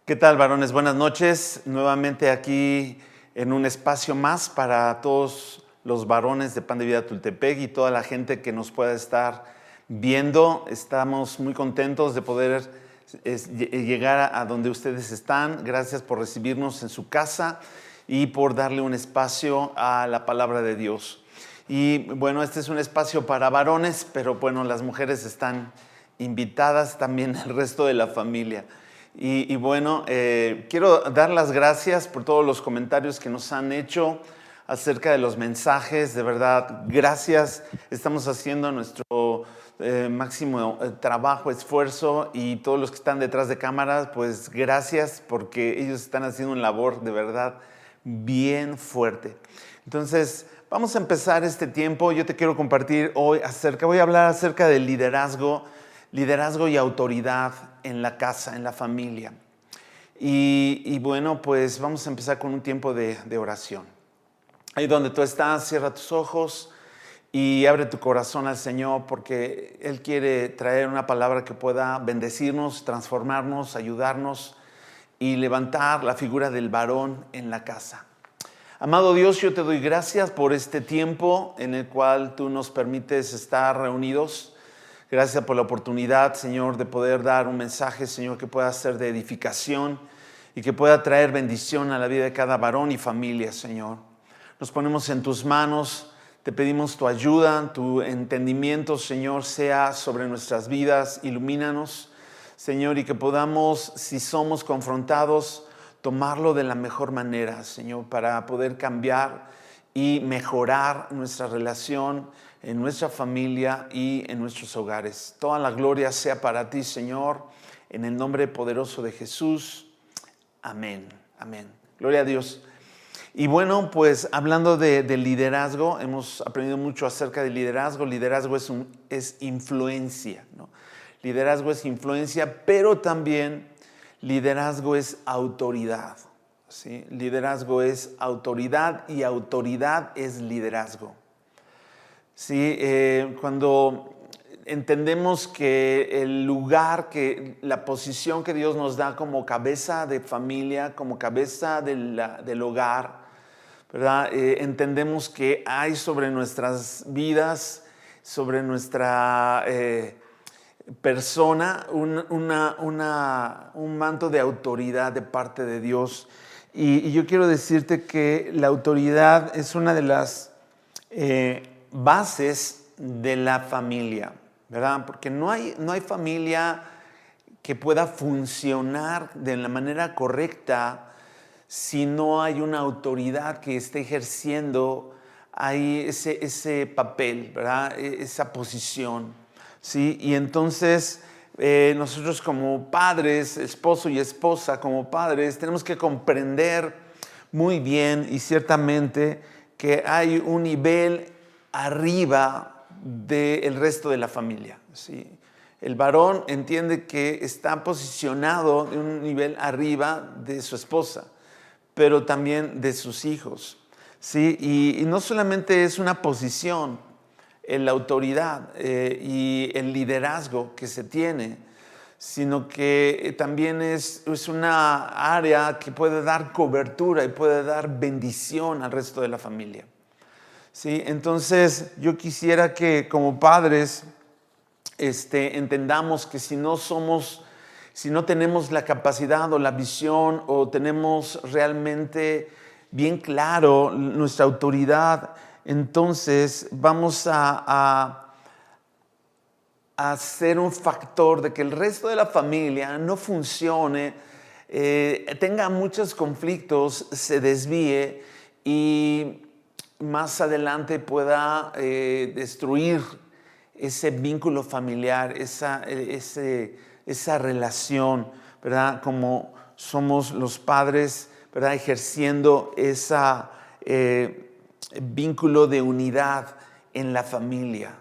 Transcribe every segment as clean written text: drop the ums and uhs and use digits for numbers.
¿Qué tal, varones? Buenas noches. Nuevamente aquí en un espacio más para todos los varones de Pan de Vida Tultepec y toda la gente que nos pueda estar viendo. Estamos muy contentos de poder llegar a donde ustedes están. Gracias por recibirnos en su casa y por darle un espacio a la palabra de Dios. Y bueno, este es un espacio para varones, pero bueno, las mujeres están invitadas, también el resto de la familia. Y bueno, quiero dar las gracias por todos los comentarios que nos han hecho acerca de los mensajes. De verdad, gracias. Estamos haciendo nuestro máximo trabajo, esfuerzo, y todos los que están detrás de cámaras, pues gracias, porque ellos están haciendo una labor de verdad bien fuerte. Entonces, vamos a empezar este tiempo. Yo te quiero compartir hoy voy a hablar acerca del liderazgo y autoridad en la casa, en la familia. Y bueno, pues vamos a empezar con un tiempo de oración. Ahí donde tú estás, cierra tus ojos y abre tu corazón al Señor, porque Él quiere traer una palabra que pueda bendecirnos, transformarnos, ayudarnos y levantar la figura del varón en la casa. Amado Dios, yo te doy gracias por este tiempo en el cual tú nos permites estar reunidos. Gracias por la oportunidad, Señor, de poder dar un mensaje, Señor, que pueda ser de edificación y que pueda traer bendición a la vida de cada varón y familia, Señor. Nos ponemos en tus manos, te pedimos tu ayuda, tu entendimiento, Señor, sea sobre nuestras vidas. Ilumínanos, Señor, y que podamos, si somos confrontados, tomarlo de la mejor manera, Señor, para poder cambiar y mejorar nuestra relación en nuestra familia y en nuestros hogares. Toda la gloria sea para ti, Señor, en el nombre poderoso de Jesús. Amén, amén. Gloria a Dios. Y bueno, pues hablando de liderazgo, hemos aprendido mucho acerca del liderazgo. Liderazgo es influencia, ¿no? Liderazgo es influencia, pero también liderazgo es autoridad, ¿sí? Liderazgo es autoridad y autoridad es liderazgo. Sí, cuando entendemos que el lugar, la posición que Dios nos da como cabeza de familia, como cabeza del hogar, ¿verdad? Entendemos que hay sobre nuestras vidas, sobre nuestra persona, un manto de autoridad de parte de Dios. Y yo quiero decirte que la autoridad es una de las bases de la familia, ¿verdad? Porque no hay familia que pueda funcionar de la manera correcta si no hay una autoridad que esté ejerciendo ahí ese papel, ¿verdad? Esa posición, ¿sí? Y entonces nosotros como padres, esposo y esposa, como padres, tenemos que comprender muy bien y ciertamente que hay un nivel arriba del resto de la familia, ¿sí? El varón entiende que está posicionado en un nivel arriba de su esposa, pero también de sus hijos, ¿sí? Y no solamente es una posición, la autoridad y el liderazgo que se tiene, sino que también es una área que puede dar cobertura y puede dar bendición al resto de la familia. Sí, entonces yo quisiera que como padres entendamos que si no tenemos la capacidad o la visión o tenemos realmente bien claro nuestra autoridad, entonces vamos a ser un factor de que el resto de la familia no funcione, tenga muchos conflictos, se desvíe y más adelante pueda destruir ese vínculo familiar, esa relación, ¿verdad? Como somos los padres, ¿verdad? Ejerciendo ese vínculo de unidad en la familia,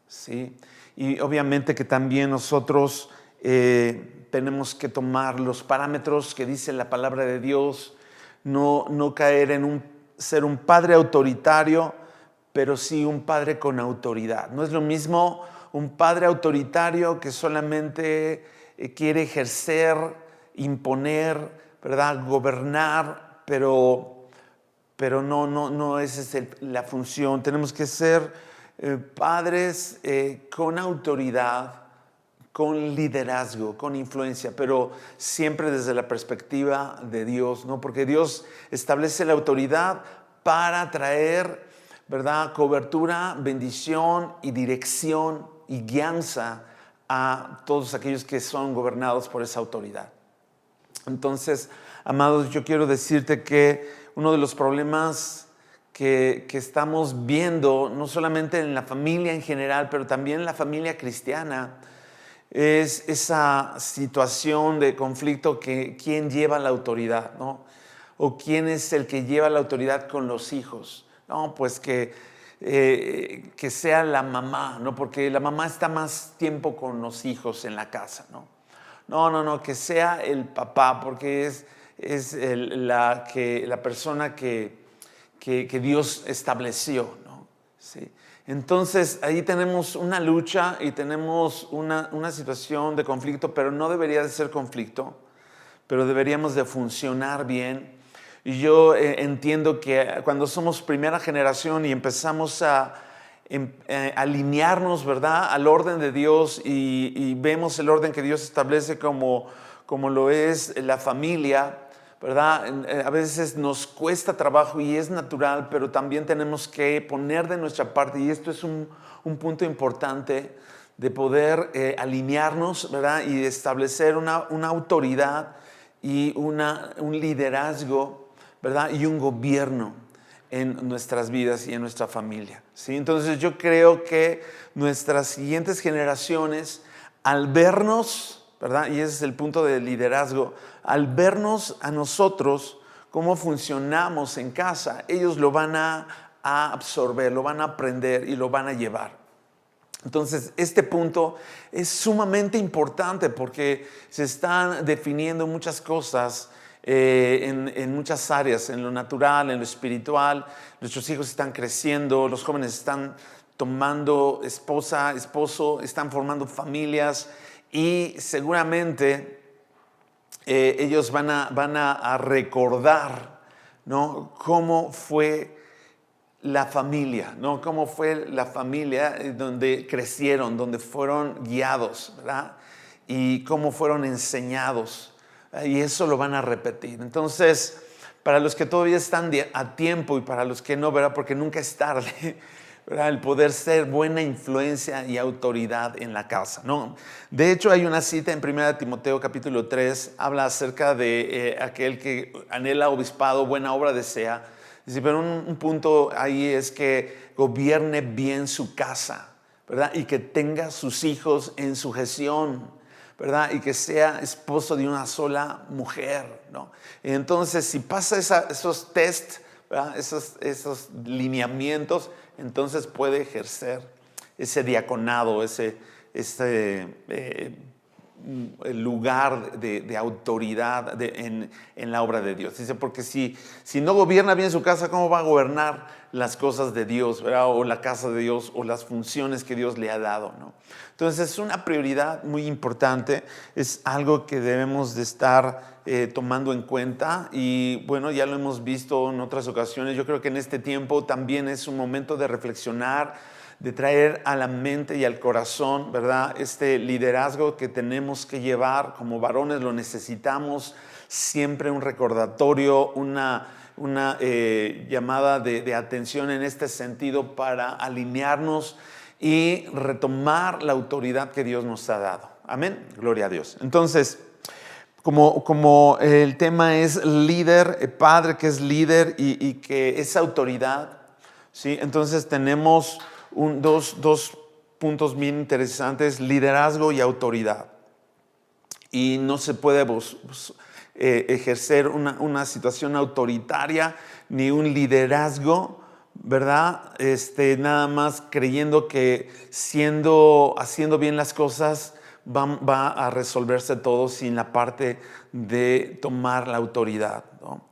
¿sí? Y obviamente que también nosotros tenemos que tomar los parámetros que dice la palabra de Dios, no caer en ser un padre autoritario, pero sí un padre con autoridad. No es lo mismo un padre autoritario que solamente quiere ejercer imponer, ¿verdad? Gobernar, pero no esa es la función. Tenemos que ser padres con autoridad, con liderazgo, con influencia, pero siempre desde la perspectiva de Dios, ¿no? Porque Dios establece la autoridad para traer, ¿verdad?, cobertura, bendición y dirección y guianza a todos aquellos que son gobernados por esa autoridad. Entonces, amados, yo quiero decirte que uno de los problemas que estamos viendo, no solamente en la familia en general, pero también en la familia cristiana, es esa situación de conflicto que quién lleva la autoridad, ¿no? O quién es el que lleva la autoridad con los hijos. No, pues que sea la mamá, ¿no? Porque la mamá está más tiempo con los hijos en la casa, ¿no? No, que sea el papá, porque es la persona que Dios estableció, ¿no? Sí. Entonces, ahí tenemos una lucha y tenemos una situación de conflicto, pero no debería de ser conflicto, pero deberíamos de funcionar bien. Y yo entiendo que cuando somos primera generación y empezamos a alinearnos, ¿verdad?, al orden de Dios y vemos el orden que Dios establece como lo es la familia, ¿verdad? A veces nos cuesta trabajo y es natural, pero también tenemos que poner de nuestra parte, y esto es un punto importante, de poder alinearnos, ¿verdad?, y establecer una autoridad y un liderazgo, ¿verdad?, y un gobierno en nuestras vidas y en nuestra familia, ¿sí? Entonces yo creo que nuestras siguientes generaciones, al vernos, ¿verdad?, y ese es el punto de liderazgo, al vernos a nosotros cómo funcionamos en casa, ellos lo van a absorber, lo van a aprender y lo van a llevar. Entonces, este punto es sumamente importante porque se están definiendo muchas cosas en muchas áreas, en lo natural, en lo espiritual. Nuestros hijos están creciendo, los jóvenes están tomando esposa, esposo, están formando familias y seguramente ellos van a recordar, ¿no?, cómo fue la familia, ¿no? Cómo fue la familia donde crecieron, donde fueron guiados, ¿verdad? Y cómo fueron enseñados. Y eso lo van a repetir. Entonces, para los que todavía están a tiempo y para los que no, ¿verdad?, porque nunca es tarde, ¿verdad?, el poder ser buena influencia y autoridad en la casa, ¿no? De hecho, hay una cita en 1 Timoteo capítulo 3, habla acerca de aquel que anhela obispado, buena obra desea. Dice, pero un punto ahí es que gobierne bien su casa, ¿verdad?, y que tenga sus hijos en sujeción, ¿verdad?, y que sea esposo de una sola mujer, ¿no? Entonces, si pasa esos test, ¿verdad?, esos lineamientos, entonces puede ejercer ese diaconado, ese lugar de autoridad en la obra de Dios. Dice, porque si no gobierna bien su casa, ¿cómo va a gobernar las cosas de Dios, ¿verdad?, o la casa de Dios, o las funciones que Dios le ha dado, ¿no? Entonces es una prioridad muy importante, es algo que debemos de estar tomando en cuenta y bueno, ya lo hemos visto en otras ocasiones. Yo creo que en este tiempo también es un momento de reflexionar, de traer a la mente y al corazón, ¿verdad?, este liderazgo que tenemos que llevar como varones. Lo necesitamos siempre, un recordatorio, una llamada de atención en este sentido para alinearnos y retomar la autoridad que Dios nos ha dado. Amén, gloria a Dios. Entonces, como el tema es líder, padre que es líder y que es autoridad, ¿sí? Entonces tenemos dos puntos bien interesantes: liderazgo y autoridad. Y no se puede ejercer una situación autoritaria ni un liderazgo, ¿verdad?, nada más creyendo que haciendo bien las cosas va a resolverse todo sin la parte de tomar la autoridad, ¿no?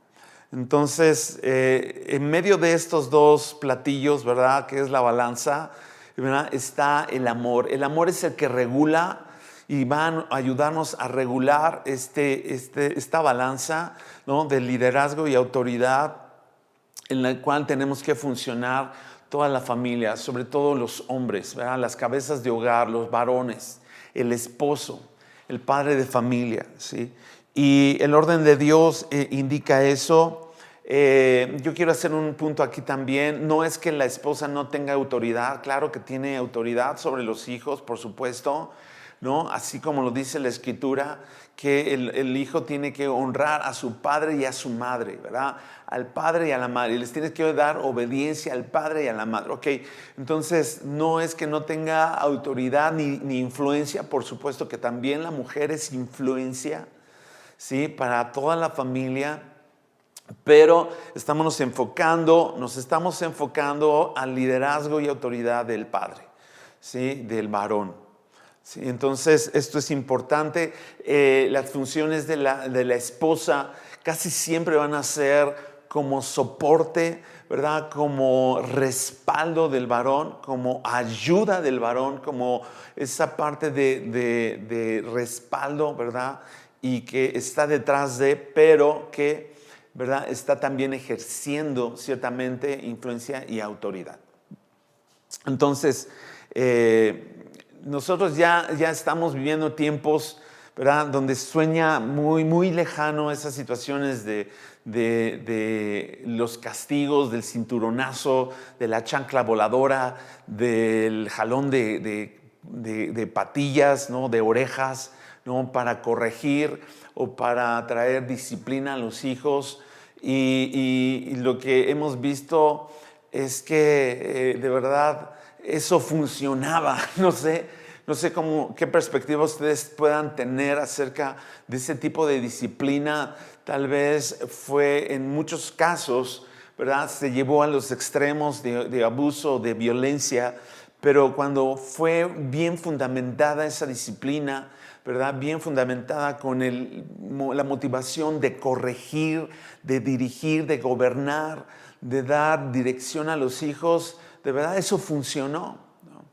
Entonces, en medio de estos dos platillos, ¿verdad?, que es la balanza, ¿verdad?, está el amor. El amor es el que regula y van a ayudarnos a regular esta balanza, ¿no?, de liderazgo y autoridad en la cual tenemos que funcionar toda la familia, sobre todo los hombres, ¿verdad? Las cabezas de hogar, los varones, el esposo, el padre de familia, ¿sí? Y el orden de Dios indica eso. Yo quiero hacer un punto aquí también. No es que la esposa no tenga autoridad, claro que tiene autoridad sobre los hijos, por supuesto, ¿no? Así como lo dice la Escritura, que el hijo tiene que honrar a su padre y a su madre, ¿verdad? Al padre y a la madre. Y les tienes que dar obediencia al padre y a la madre. Ok, entonces no es que no tenga autoridad ni influencia, por supuesto que también la mujer es influencia, ¿sí?, para toda la familia. Pero nos estamos enfocando al liderazgo y autoridad del padre, ¿sí?, del varón. Sí, entonces esto es importante. Las funciones de la esposa casi siempre van a ser como soporte, ¿verdad?, como respaldo del varón, como ayuda del varón, como esa parte de respaldo, ¿verdad?, y que está detrás de, pero que, ¿verdad?, está también ejerciendo ciertamente influencia y autoridad. Entonces, nosotros ya estamos viviendo tiempos, ¿verdad?, donde sueña muy, muy lejano esas situaciones de los castigos, del cinturonazo, de la chancla voladora, del jalón de patillas, ¿no?, de orejas, ¿no?, para corregir o para traer disciplina a los hijos. Y lo que hemos visto es que de verdad eso funcionaba. No sé qué perspectiva ustedes puedan tener acerca de ese tipo de disciplina. Tal vez fue en muchos casos, ¿verdad?, se llevó a los extremos de abuso, de violencia, pero cuando fue bien fundamentada esa disciplina, ¿verdad?, bien fundamentada con la motivación de corregir, de dirigir, de gobernar, de dar dirección a los hijos, de verdad eso funcionó, ¿no?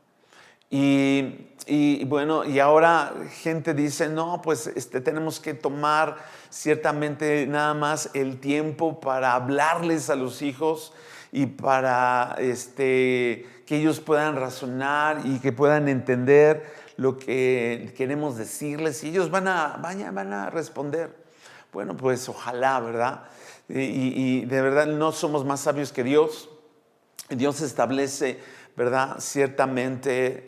Y bueno, y ahora gente dice, no, pues tenemos que tomar ciertamente nada más el tiempo para hablarles a los hijos y para que ellos puedan razonar y que puedan entender lo que queremos decirles, y ellos van a responder. Bueno, pues ojalá, ¿verdad? Y de verdad no somos más sabios que Dios. Dios establece, ¿verdad?, ciertamente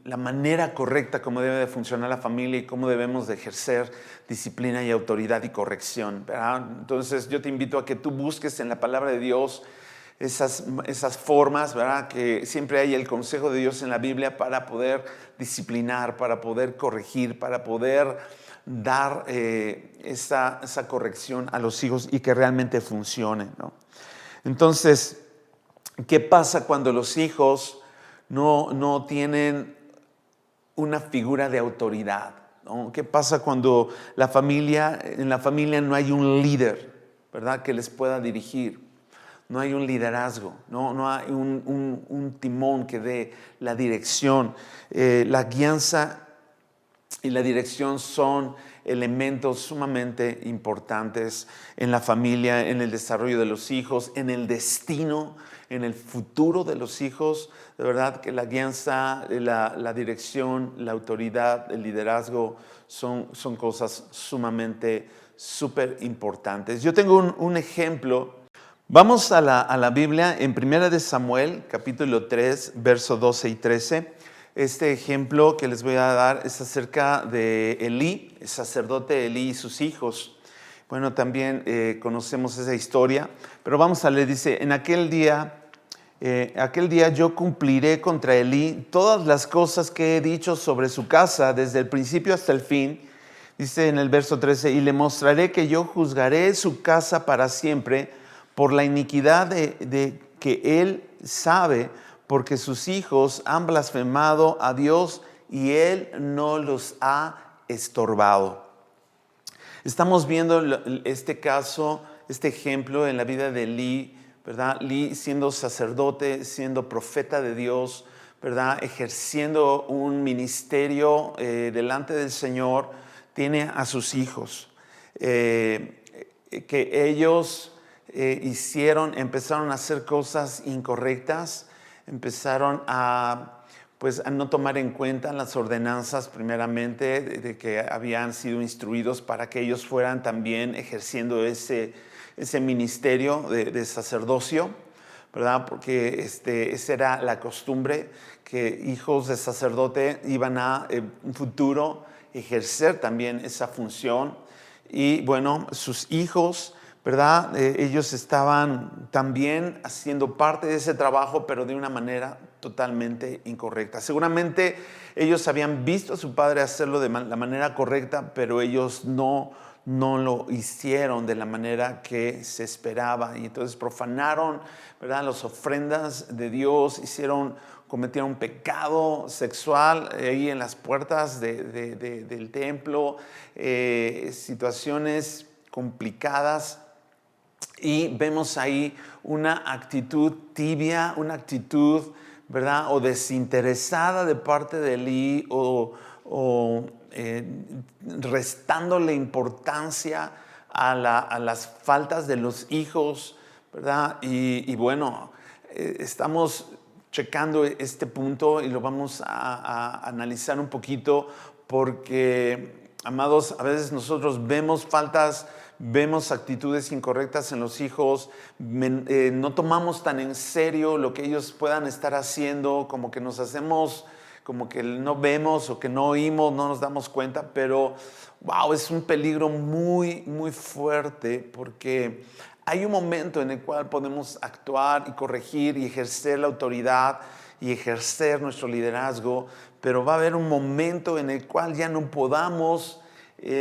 la manera correcta como debe de funcionar la familia y cómo debemos de ejercer disciplina y autoridad y corrección, ¿verdad? Entonces yo te invito a que tú busques en la palabra de Dios esas formas, ¿verdad?, que siempre hay el consejo de Dios en la Biblia para poder disciplinar, para poder corregir, para poder dar esa corrección a los hijos y que realmente funcione, ¿no? Entonces, ¿qué pasa cuando los hijos no tienen una figura de autoridad, ¿no? ¿Qué pasa cuando en la familia no hay un líder, ¿verdad?, que les pueda dirigir? No hay un liderazgo, no hay un timón que dé la dirección. La guianza y la dirección son elementos sumamente importantes en la familia, en el desarrollo de los hijos, en el destino, en el futuro de los hijos. De verdad que la guianza, la dirección, la autoridad, el liderazgo son cosas sumamente súper importantes. Yo tengo un ejemplo. Vamos a la Biblia en 1 de Samuel, capítulo 3, versos 12 y 13. Este ejemplo que les voy a dar es acerca de Elí, el sacerdote Elí y sus hijos. Bueno, también conocemos esa historia, pero vamos a leer. Dice, en aquel día yo cumpliré contra Elí todas las cosas que he dicho sobre su casa, desde el principio hasta el fin. Dice en el verso 13, y le mostraré que yo juzgaré su casa para siempre por la iniquidad de que él sabe, porque sus hijos han blasfemado a Dios y él no los ha estorbado. Estamos viendo este caso, este ejemplo en la vida de Elí, ¿verdad? Elí siendo sacerdote, siendo profeta de Dios, ¿verdad? Ejerciendo un ministerio delante del Señor, tiene a sus hijos. Que ellos empezaron a hacer cosas incorrectas, empezaron pues, a no tomar en cuenta las ordenanzas primeramente de que habían sido instruidos para que ellos fueran también ejerciendo ese ministerio de sacerdocio, ¿verdad? Porque esa era la costumbre, que hijos de sacerdote iban a un futuro ejercer también esa función. Y bueno, sus hijos, ¿verdad? Ellos estaban también haciendo parte de ese trabajo, pero de una manera totalmente incorrecta. Seguramente ellos habían visto a su padre hacerlo de la manera correcta, pero ellos no lo hicieron de la manera que se esperaba. Y entonces profanaron, ¿verdad?, las ofrendas de Dios, cometieron pecado sexual ahí en las puertas del templo, situaciones complicadas. Y vemos ahí una actitud tibia, una actitud, ¿verdad?, o desinteresada de parte de Elí, o restándole importancia a las faltas de los hijos, ¿verdad? Y bueno, estamos checando este punto y lo vamos a analizar un poquito, porque, amados, a veces nosotros vemos faltas, vemos actitudes incorrectas en los hijos, no tomamos tan en serio lo que ellos puedan estar haciendo, como que nos hacemos, como que no vemos o que no oímos, no nos damos cuenta, pero wow, es un peligro muy, muy fuerte, porque hay un momento en el cual podemos actuar y corregir y ejercer la autoridad y ejercer nuestro liderazgo, pero va a haber un momento en el cual ya no podamos,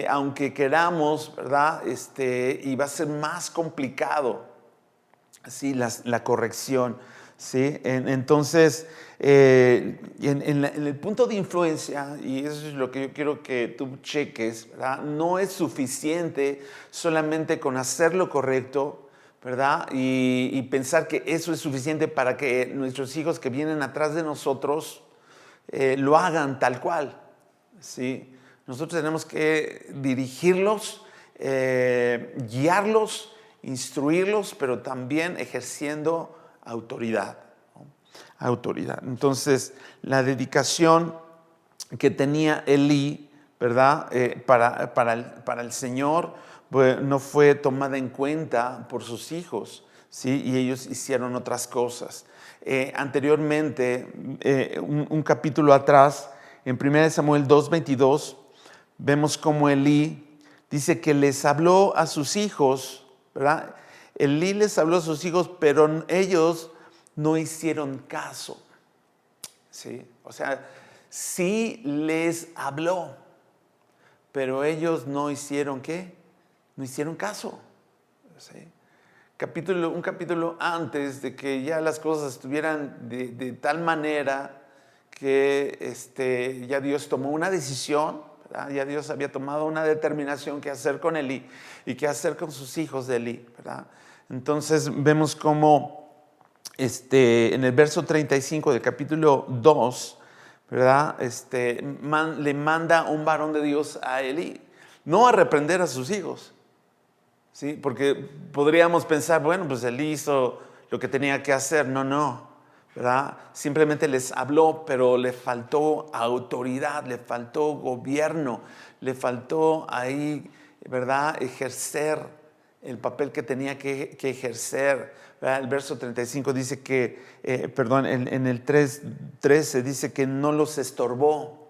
aunque queramos, ¿verdad? Y va a ser más complicado, ¿sí?, la corrección, ¿sí? Entonces, en el punto de influencia, y eso es lo que yo quiero que tú cheques, ¿verdad? No es suficiente solamente con hacer lo correcto, ¿verdad? Y pensar que eso es suficiente para que nuestros hijos que vienen atrás de nosotros lo hagan tal cual, ¿sí? Nosotros tenemos que dirigirlos, guiarlos, instruirlos, pero también ejerciendo autoridad, ¿no? Autoridad. Entonces, la dedicación que tenía Elí, ¿verdad?, para el Señor, pues, no fue tomada en cuenta por sus hijos, ¿sí? Y ellos hicieron otras cosas. Anteriormente, un capítulo atrás, en 1 Samuel 2:22, vemos cómo Elí dice que les habló a sus hijos, ¿verdad? Elí les habló a sus hijos, pero ellos no hicieron caso, ¿sí? O sea, sí les habló, pero ellos no hicieron, ¿qué? No hicieron caso, ¿sí? Un capítulo antes de que ya las cosas estuvieran de tal manera que ya Dios tomó una decisión, ¿verdad? Ya Dios había tomado una determinación qué hacer con Elí y qué hacer con sus hijos de Elí, ¿verdad? Entonces vemos cómo en el verso 35 del capítulo 2, ¿verdad? Le manda un varón de Dios a Elí, no a reprender a sus hijos, ¿sí? Porque podríamos pensar, bueno, pues Elí hizo lo que tenía que hacer. No, ¿verdad? Simplemente les habló, pero le faltó autoridad, le faltó gobierno, le faltó ahí, ¿verdad?, ejercer el papel que tenía que ejercer, ¿verdad? El verso 35 dice que, en el 3:13 dice que no los estorbó,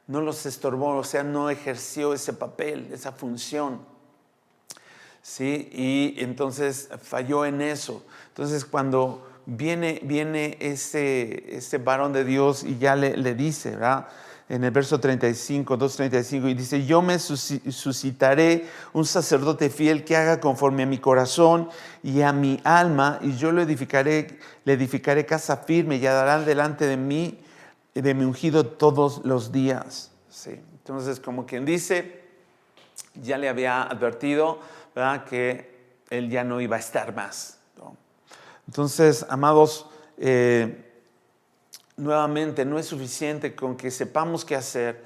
o sea, no ejerció ese papel, esa función, ¿sí? Y entonces falló en eso. Entonces, cuando viene ese varón de Dios y ya le dice, ¿verdad?, en el verso 35, 2:35, y dice: yo me suscitaré un sacerdote fiel que haga conforme a mi corazón y a mi alma, y yo le edificaré casa firme, y andará delante de mí, de mi ungido, todos los días, ¿sí? Entonces, como quien dice, ya le había advertido, ¿verdad?, que él ya no iba a estar más, ¿no? Entonces, amados, nuevamente, no es suficiente con que sepamos qué hacer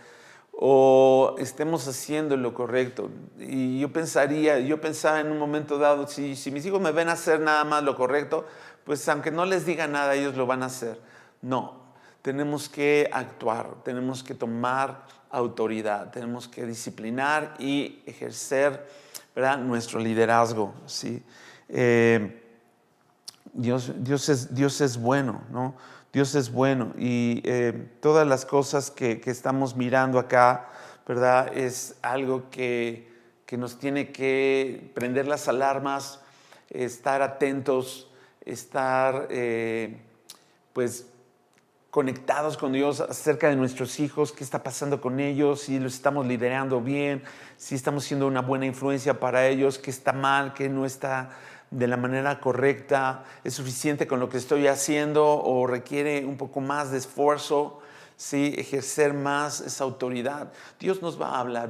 o estemos haciendo lo correcto. Y yo pensaba en un momento dado, si mis hijos me ven hacer nada más lo correcto, pues aunque no les diga nada, ellos lo van a hacer. No, tenemos que actuar, tenemos que tomar autoridad, tenemos que disciplinar y ejercer, ¿verdad?, nuestro liderazgo, ¿sí? Dios es bueno, ¿no? Dios es bueno y todas las cosas que estamos mirando acá, ¿verdad?, es algo que nos tiene que prender las alarmas, estar atentos, estar pues conectados con Dios acerca de nuestros hijos, qué está pasando con ellos, si los estamos liderando bien, si estamos siendo una buena influencia para ellos, qué está mal, qué no está de la manera correcta, es suficiente con lo que estoy haciendo o requiere un poco más de esfuerzo, ¿sí?, ejercer más esa autoridad. Dios nos va a hablar,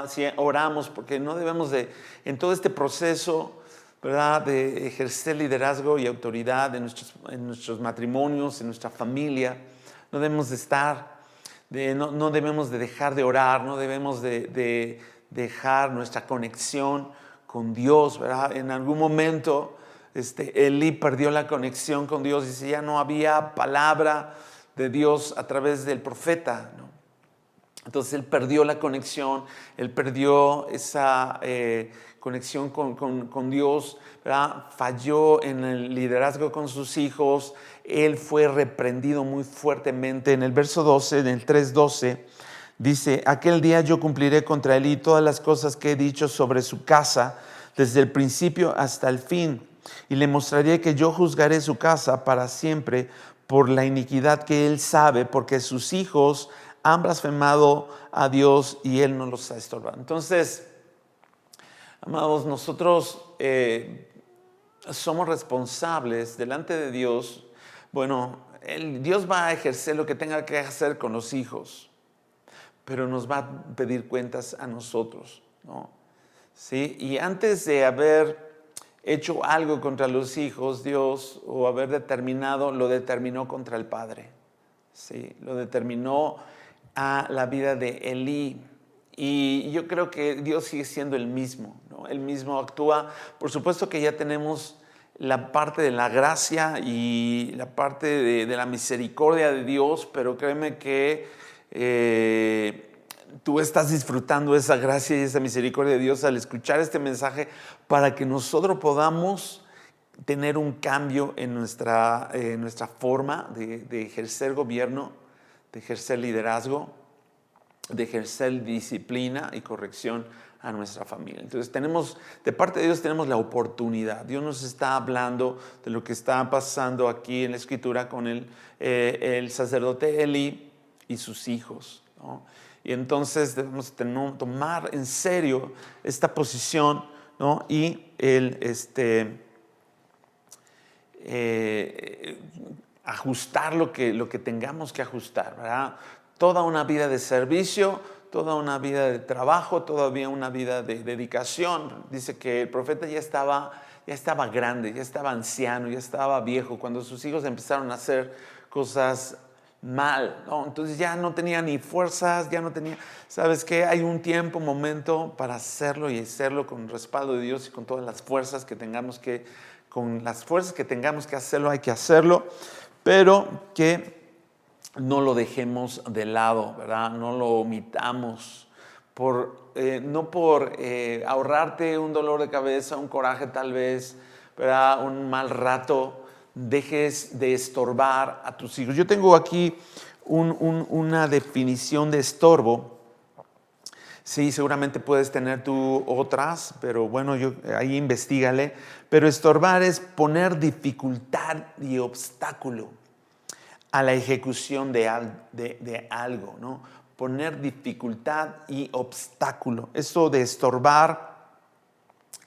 si oramos, porque no debemos de, en todo este proceso, ¿verdad?, de ejercer liderazgo y autoridad en nuestros matrimonios, en nuestra familia, no debemos de estar, no debemos de dejar de orar, no debemos de dejar nuestra conexión con Dios, ¿verdad? En algún momento Elí perdió la conexión con Dios y ya no había palabra de Dios a través del profeta, ¿no? Entonces él perdió la conexión, él perdió esa conexión con Dios, ¿verdad? Falló en el liderazgo con sus hijos, él fue reprendido muy fuertemente. En el verso 12, en el 3:12, dice: aquel día yo cumpliré contra Elí todas las cosas que he dicho sobre su casa, desde el principio hasta el fin, y le mostraré que yo juzgaré su casa para siempre por la iniquidad que él sabe, porque sus hijos han blasfemado a Dios y él no los ha estorbado. Entonces, amados, nosotros somos responsables delante de Dios. Bueno, Dios va a ejercer lo que tenga que hacer con los hijos, pero nos va a pedir cuentas a nosotros, ¿no? ¿Sí? Y antes de haber hecho algo contra los hijos, Dios, o haber lo determinó contra el padre. Sí, lo determinó a la vida de Elí. Y yo creo que Dios sigue siendo el mismo, ¿no? El mismo actúa. Por supuesto que ya tenemos la parte de la gracia y la parte de la misericordia de Dios, pero créeme que tú estás disfrutando esa gracia y esa misericordia de Dios al escuchar este mensaje, para que nosotros podamos tener un cambio en nuestra forma de ejercer gobierno, de ejercer liderazgo, de ejercer disciplina y corrección a nuestra familia. Entonces de parte de Dios tenemos la oportunidad. Dios nos está hablando de lo que está pasando aquí en la Escritura con el sacerdote Elí y sus hijos, ¿no? Y entonces debemos tomar en serio esta posición, ¿no? Y ajustar lo que tengamos que ajustar, ¿verdad? Toda una vida de servicio, toda una vida de trabajo, todavía una vida de dedicación. Dice que el profeta ya estaba grande, ya estaba anciano, ya estaba viejo cuando sus hijos empezaron a hacer cosas mal, ¿no? Entonces ya no tenía ni fuerzas, ya no tenía, ¿sabes qué? Hay un tiempo, momento para hacerlo y hacerlo con el respaldo de Dios y con todas las fuerzas que tengamos que, hacerlo, hay que hacerlo, pero que no lo dejemos de lado, ¿verdad? No lo omitamos, no por ahorrarte un dolor de cabeza, un coraje tal vez, ¿verdad?, un mal rato, dejes de estorbar a tus hijos. Yo tengo aquí una definición de estorbo. Sí, seguramente puedes tener tú otras, pero bueno, ahí investígale. Pero estorbar es poner dificultad y obstáculo a la ejecución de algo, ¿no? Poner dificultad y obstáculo. Eso de estorbar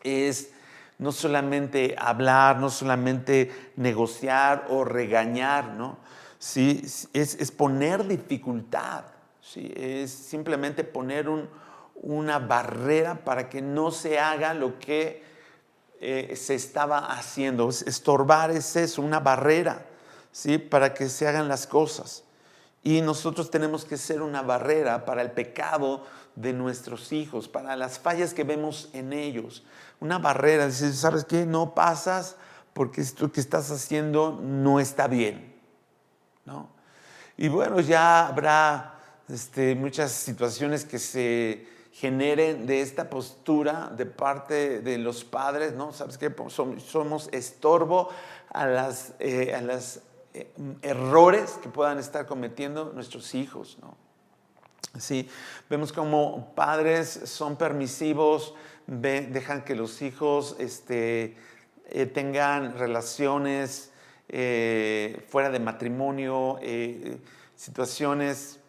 es no solamente hablar, no solamente negociar o regañar, ¿no? Sí, es poner dificultad, ¿sí? Es simplemente poner una barrera para que no se haga lo que se estaba haciendo. Estorbar es eso, una barrera, ¿sí? Para que se hagan las cosas. Y nosotros tenemos que ser una barrera para el pecado de nuestros hijos, para las fallas que vemos en ellos. Una barrera, decir, ¿sabes qué? No pasas porque esto que estás haciendo no está bien, ¿no? Y bueno, ya habrá muchas situaciones que se generen de esta postura de parte de los padres, ¿no? ¿Sabes qué? Somos estorbo a las errores que puedan estar cometiendo nuestros hijos, ¿no? Sí, vemos como padres son permisivos, dejan que los hijos tengan relaciones fuera de matrimonio, situaciones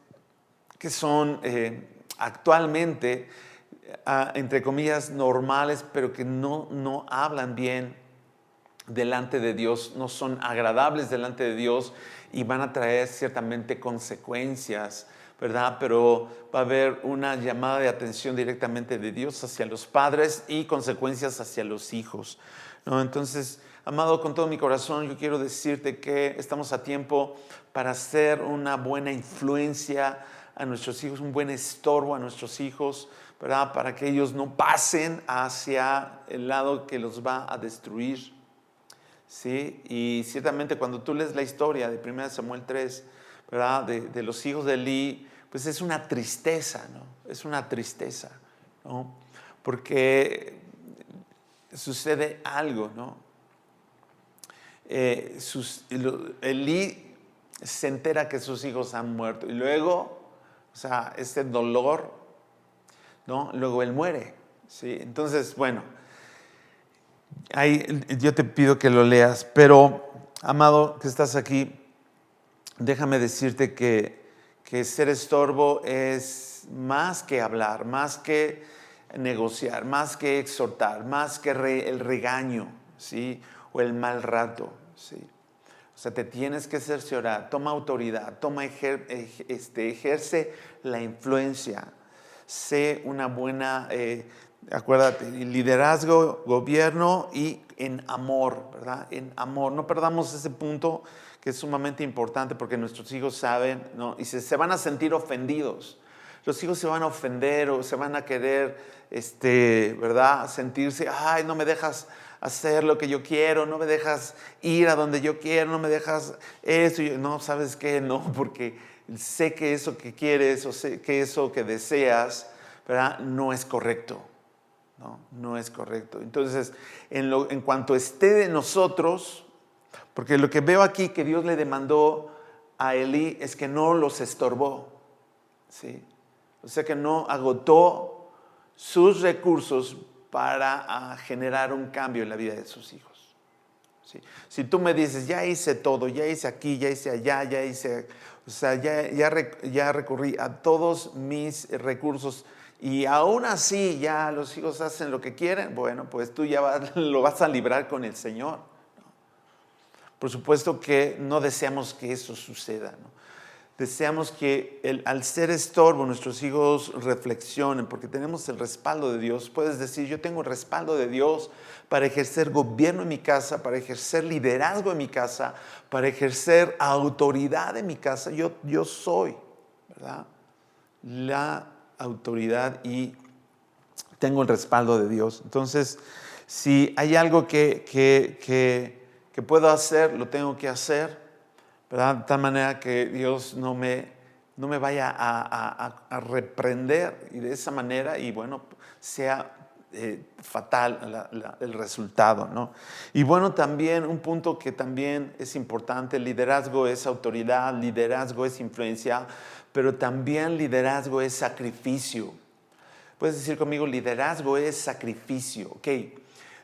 que son actualmente, entre comillas, normales, pero que no hablan bien delante de Dios, no son agradables delante de Dios y van a traer ciertamente consecuencias, ¿verdad? Pero va a haber una llamada de atención directamente de Dios hacia los padres y consecuencias hacia los hijos, ¿no? Entonces, amado, con todo mi corazón, yo quiero decirte que estamos a tiempo para ser una buena influencia a nuestros hijos, un buen estorbo a nuestros hijos, ¿verdad? Para que ellos no pasen hacia el lado que los va a destruir. ¿Sí? Y ciertamente cuando tú lees la historia de 1 Samuel 3, ¿verdad? De los hijos de Elí, pues es una tristeza, ¿no? Es una tristeza, ¿no? Porque sucede algo, ¿no? Elí se entera que sus hijos han muerto y luego, o sea, ese dolor, ¿no? Luego él muere, ¿sí? Entonces, bueno, ahí yo te pido que lo leas, pero amado que estás aquí, déjame decirte que ser estorbo es más que hablar, más que negociar, más que exhortar, más que el regaño, ¿sí? O el mal rato, ¿sí? O sea, te tienes que cerciorar, toma autoridad, ejerce la influencia, sé una buena... acuérdate, liderazgo, gobierno y en amor, ¿verdad? En amor. No perdamos ese punto que es sumamente importante porque nuestros hijos saben, ¿no? Y se van a sentir ofendidos. Los hijos se van a ofender o se van a querer, ¿verdad? Sentirse, ay, no me dejas hacer lo que yo quiero, no me dejas ir a donde yo quiero, no me dejas eso. No, ¿sabes qué? No, porque sé que eso que quieres o sé que eso que deseas, ¿verdad? No es correcto. No es correcto. Entonces, en cuanto esté de nosotros, porque lo que veo aquí que Dios le demandó a Elí es que no los estorbó, ¿sí? O sea que no agotó sus recursos para generar un cambio en la vida de sus hijos, ¿sí? Si tú me dices, ya hice todo, ya hice aquí, ya hice allá, ya hice, o sea, ya recurrí a todos mis recursos y aún así ya los hijos hacen lo que quieren, bueno, pues tú ya lo vas a librar con el Señor, ¿no? Por supuesto que no deseamos que eso suceda, ¿no? Deseamos que al ser estorbo nuestros hijos reflexionen, porque tenemos el respaldo de Dios. Puedes decir, yo tengo el respaldo de Dios para ejercer gobierno en mi casa, para ejercer liderazgo en mi casa, para ejercer autoridad en mi casa. Yo soy, ¿verdad? La autoridad y tengo el respaldo de Dios. Entonces, si hay algo que puedo hacer, lo tengo que hacer, ¿verdad? De tal manera que Dios no me vaya a reprender y de esa manera, y bueno, sea fatal el resultado, ¿no? Y bueno, también un punto que también es importante, liderazgo es autoridad, liderazgo es influencia, pero también liderazgo es sacrificio. Puedes decir conmigo, liderazgo es sacrificio, ¿ok?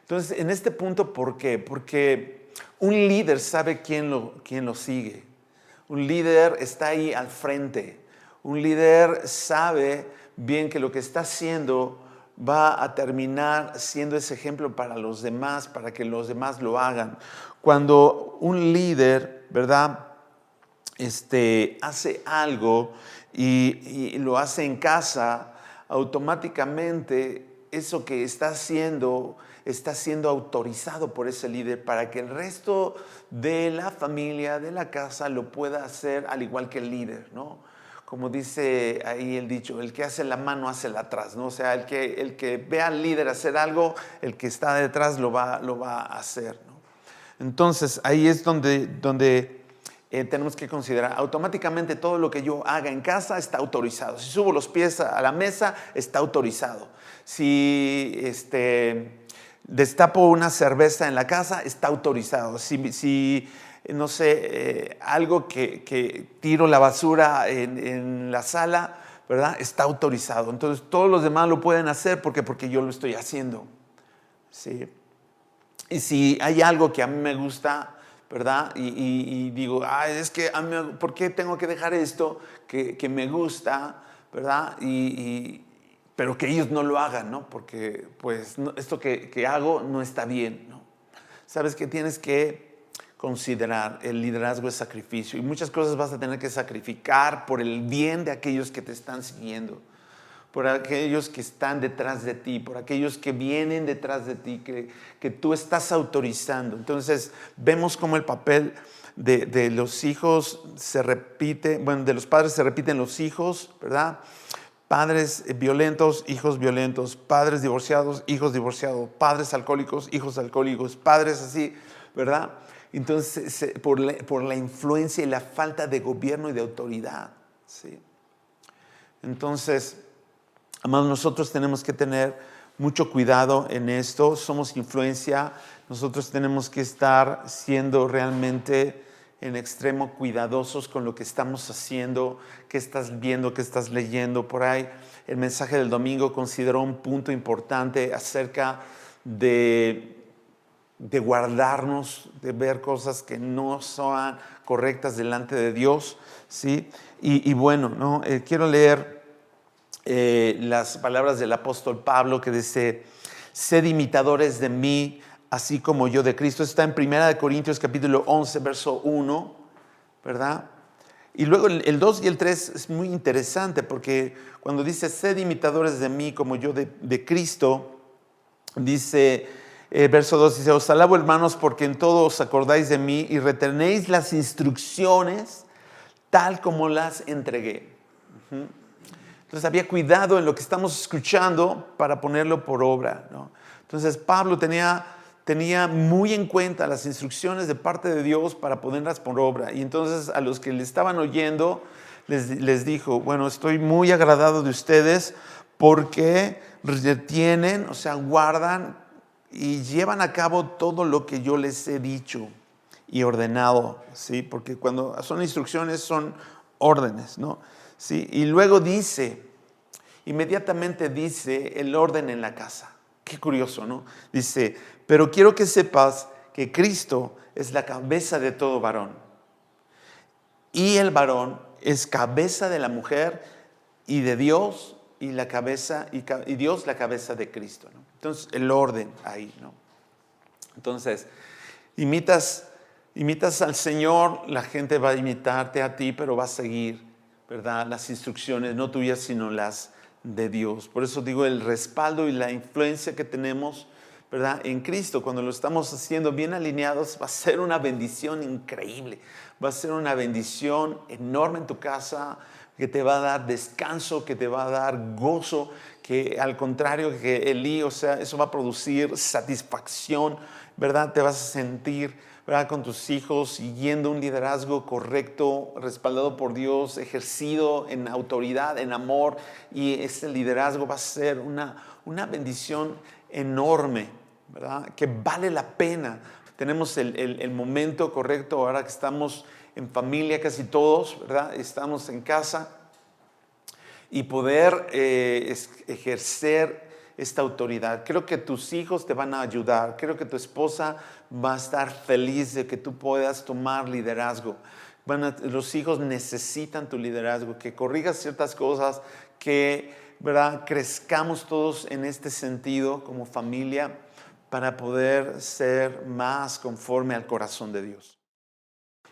Entonces, en este punto, ¿por qué? Porque un líder sabe quién lo sigue. Un líder está ahí al frente. Un líder sabe bien que lo que está haciendo va a terminar siendo ese ejemplo para los demás, para que los demás lo hagan. Cuando un líder, ¿verdad? Hace algo y lo hace en casa, automáticamente eso que está haciendo está siendo autorizado por ese líder para que el resto de la familia, de la casa, lo pueda hacer al igual que el líder, ¿no? Como dice ahí el dicho, el que hace la mano hace la atrás, ¿no? O sea, el que ve al líder hacer algo, el que está detrás lo va a hacer, ¿no? Entonces, ahí es donde tenemos que considerar, automáticamente todo lo que yo haga en casa está autorizado. Si subo los pies a la mesa, está autorizado. Si destapo una cerveza en la casa, está autorizado. Si no sé, algo que tiro la basura en la sala, ¿verdad? Está autorizado. Entonces, todos los demás lo pueden hacer porque yo lo estoy haciendo, ¿sí? Y si hay algo que a mí me gusta, ¿verdad? Y digo, es que ¿por qué tengo que dejar esto que me gusta, ¿verdad? Pero que ellos no lo hagan, ¿no? Porque pues esto que hago no está bien, ¿no? Sabes que tienes que considerar el liderazgo es sacrificio y muchas cosas vas a tener que sacrificar por el bien de aquellos que te están siguiendo, por aquellos que están detrás de ti, por aquellos que vienen detrás de ti, que tú estás autorizando. Entonces vemos cómo el papel de los hijos se repite, bueno, de los padres se repiten los hijos, ¿verdad? Padres violentos, hijos violentos, padres divorciados, hijos divorciados, padres alcohólicos, hijos alcohólicos, padres así, ¿verdad? Entonces, por la influencia y la falta de gobierno y de autoridad, ¿sí? Entonces, amados, nosotros tenemos que tener mucho cuidado en esto. Somos influencia. Nosotros tenemos que estar siendo realmente en extremo cuidadosos con lo que estamos haciendo, qué estás viendo, qué estás leyendo. Por ahí el mensaje del domingo consideró un punto importante acerca de guardarnos, de ver cosas que no son correctas delante de Dios, ¿sí? Y bueno, ¿no? Quiero leer las palabras del apóstol Pablo que dice, sed imitadores de mí, así como yo de Cristo. Está en 1 Corintios capítulo 11, verso 1, ¿verdad? Y luego el 2 y el 3 es muy interesante porque cuando dice, sed imitadores de mí como yo de Cristo, dice, verso 2 dice, os alabo hermanos porque en todo os acordáis de mí y retenéis las instrucciones tal como las entregué. Entonces había cuidado en lo que estamos escuchando para ponerlo por obra, ¿no? Entonces Pablo tenía muy en cuenta las instrucciones de parte de Dios para ponerlas por obra. Y entonces a los que le estaban oyendo les dijo, bueno, estoy muy agradado de ustedes porque retienen, o sea, guardan y llevan a cabo todo lo que yo les he dicho y ordenado, ¿sí? Porque cuando son instrucciones son órdenes, ¿no? ¿Sí? Y luego inmediatamente dice el orden en la casa. Qué curioso, ¿no? Dice, pero quiero que sepas que Cristo es la cabeza de todo varón. Y el varón es cabeza de la mujer y de Dios y Dios la cabeza de Cristo, ¿no? Entonces, el orden ahí, ¿no? Entonces, imitas al Señor, la gente va a imitarte a ti, pero va a seguir, ¿verdad? Las instrucciones, no tuyas, sino las de Dios. Por eso digo, el respaldo y la influencia que tenemos, ¿verdad? En Cristo, cuando lo estamos haciendo bien alineados, va a ser una bendición increíble. Va a ser una bendición enorme en tu casa, que te va a dar descanso, que te va a dar gozo, que al contrario que Elí, o sea, eso va a producir satisfacción, ¿verdad? Te vas a sentir, ¿verdad?, con tus hijos, siguiendo un liderazgo correcto, respaldado por Dios, ejercido en autoridad, en amor, y ese liderazgo va a ser una bendición enorme, ¿verdad?, que vale la pena. Tenemos el momento correcto ahora que estamos en familia casi todos, ¿verdad? Estamos en casa y poder ejercer esta autoridad. Creo que tus hijos te van a ayudar. Creo que tu esposa va a estar feliz de que tú puedas tomar liderazgo. Los hijos necesitan tu liderazgo, que corrijas ciertas cosas, que, ¿verdad?, crezcamos todos en este sentido como familia para poder ser más conforme al corazón de Dios.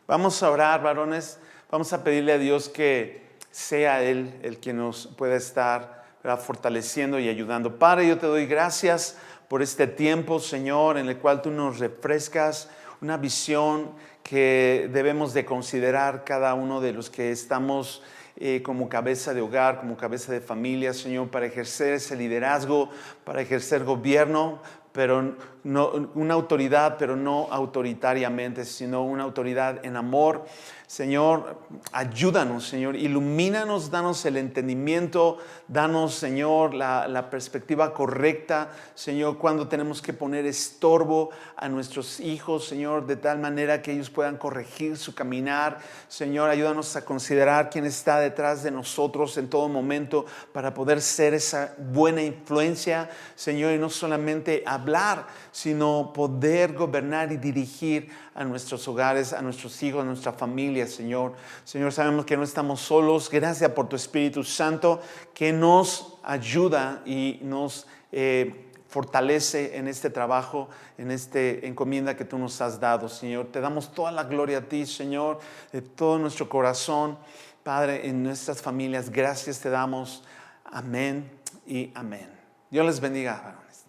Vamos a orar, varones. Vamos a pedirle a Dios que sea Él el que nos pueda estar, ¿verdad?, fortaleciendo y ayudando. Padre, yo te doy gracias por este tiempo, Señor, en el cual tú nos refrescas una visión que debemos de considerar cada uno de los que estamos como cabeza de hogar, como cabeza de familia, Señor, para ejercer ese liderazgo, para ejercer gobierno, pero no una autoridad, pero no autoritariamente, sino una autoridad en amor. Señor, ayúdanos, Señor, ilumínanos, danos el entendimiento, danos, Señor, la perspectiva correcta, Señor, cuando tenemos que poner estorbo a nuestros hijos, Señor, de tal manera que ellos puedan corregir su caminar. Señor, ayúdanos a considerar quién está detrás de nosotros en todo momento para poder ser esa buena influencia, Señor, y no solamente hablar, sino poder gobernar y dirigir a nuestros hogares, a nuestros hijos, a nuestra familia, Señor. Señor, sabemos que no estamos solos. Gracias por tu Espíritu Santo que nos ayuda y nos fortalece en este trabajo, en esta encomienda que tú nos has dado, Señor. Te damos toda la gloria a ti, Señor, de todo nuestro corazón, Padre, en nuestras familias. Gracias te damos. Amén y amén. Dios les bendiga, varones.